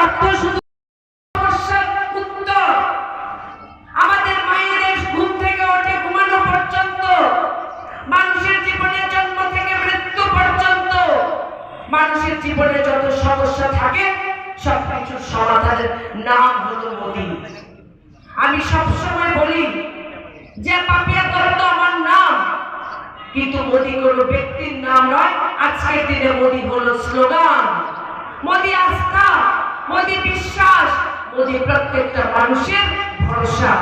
অর্থ শুধু সমস্যার উত্তর। আমাদের মায়েদের ঘুম থেকে ওঠে ঘুমানো পর্যন্ত, মানুষের জীবনে জন্ম থেকে মৃত্যু পর্যন্ত মানুষের জীবনে যত সমস্যা থাকে সবকিছুর সমাধানের নাম হলো মোদী। আমি সবসময় বলি যে পাপিয়া দত্ত আমার নাম, কিন্তু মোদী কোনো ব্যক্তির নাম নয়। আজকের দিনে মোদী হলো স্লোগান, মোদী আস্থা, মোদী বিশ্বাস, মোদী প্রত্যেকটা মানুষের ভরসা।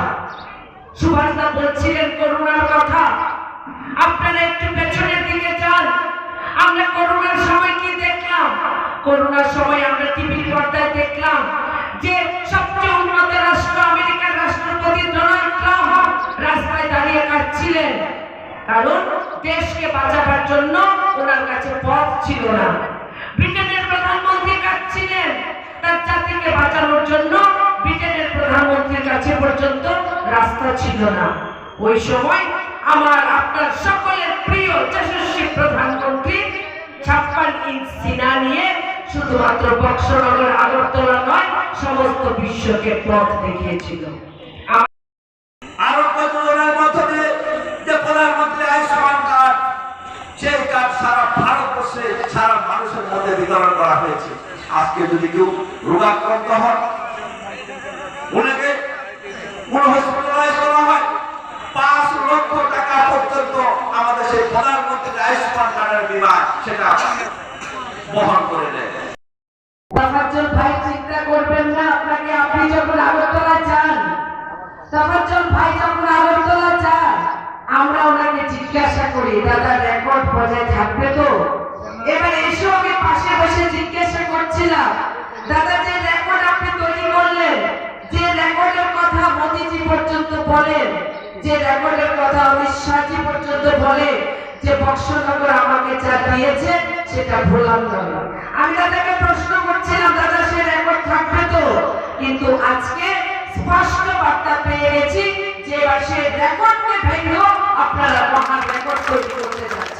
সুভাষদা বলছিলেন করোনার কথা, আপনারা একটু পেছনের দিকে যান। আমরা করোনার সময় কি দেখলাম? করোনার সময় আমরা টিভির পর্দায় দেখলাম যে সবচেয়ে উন্নত রাষ্ট্র আমেরিকার রাষ্ট্রপতি ডোনাল্ড ট্রাম্প রাস্তায় দাঁড়িয়ে কাঁদছিলেন, কারণ দেশকে বাঁচাবার জন্য ওনার কাছে পথ ছিল না। ব্রিটেনের প্রধানমন্ত্রী কাঁদছিলেন, তার জাতিকে বাঁচানোর জন্য ব্রিটেনের প্রধানমন্ত্রীর কাছে পর্যন্ত রাস্তা ছিল না। ওই সময় আমার আপনার সকলের প্রিয় যশস্বী প্রধানমন্ত্রী 56 ইঞ্চ সিনা নিয়ে শুধুমাত্র বক্সনগর আগরতলা নয়, সমস্ত বিশ্বকে পথ দেখিয়েছিল। আরো কতজনের মাধ্যমে যে প্রধানমন্ত্রী আয়ুষ্মান কার্ড, সেই কার্ড সারা ভারতবর্ষে সারা মানুষের মধ্যে বিতরণ করা হয়েছে। আজকে যদি কেউ রোগাক্রান্ত হন, ওনাকে কোন হসপিটালাইজ করা হয়, 5 লক্ষ টাকা পর্যন্ত আমাদের সেই প্রধানমন্ত্রী আয়ুষ্মান কার্ডের বীমা সেটা বহন করে নেয়। তাফাজ্জল ভাই চিন্তা করবেন না, আপনাকে আপনি যখন আগরতলা যান, তাফাজ্জল ভাই যখন আগরতলা যান, আমরা ওনাকে জিজ্ঞাসা করি দাদা রেকর্ড বজায় থাকবে তো? এবার এসে আমি পাশে বসে জিজ্ঞাসা করছিলাম, দাদা যে রেকর্ড আপনি তৈরি করলেন, যে রেকর্ডের কথা মোদিজি পর্যন্ত বলেন, যে রেকর্ডের কথা অমিত শাহজি পর্যন্ত বলে, যে বক্সনগর আমাকে যা দিয়েছে সেটা ভোলাম নয়। আমি দাদাকে প্রশ্ন করছিলাম দাদা সে রেকর্ড থাকবে তো? কিন্তু আজকে স্পষ্ট বার্তা পেয়ে গেছি যে এবার সে রেকর্ডকে ভেঙেও আপনারা মহান রেকর্ড তৈরি করতে যাচ্ছেন।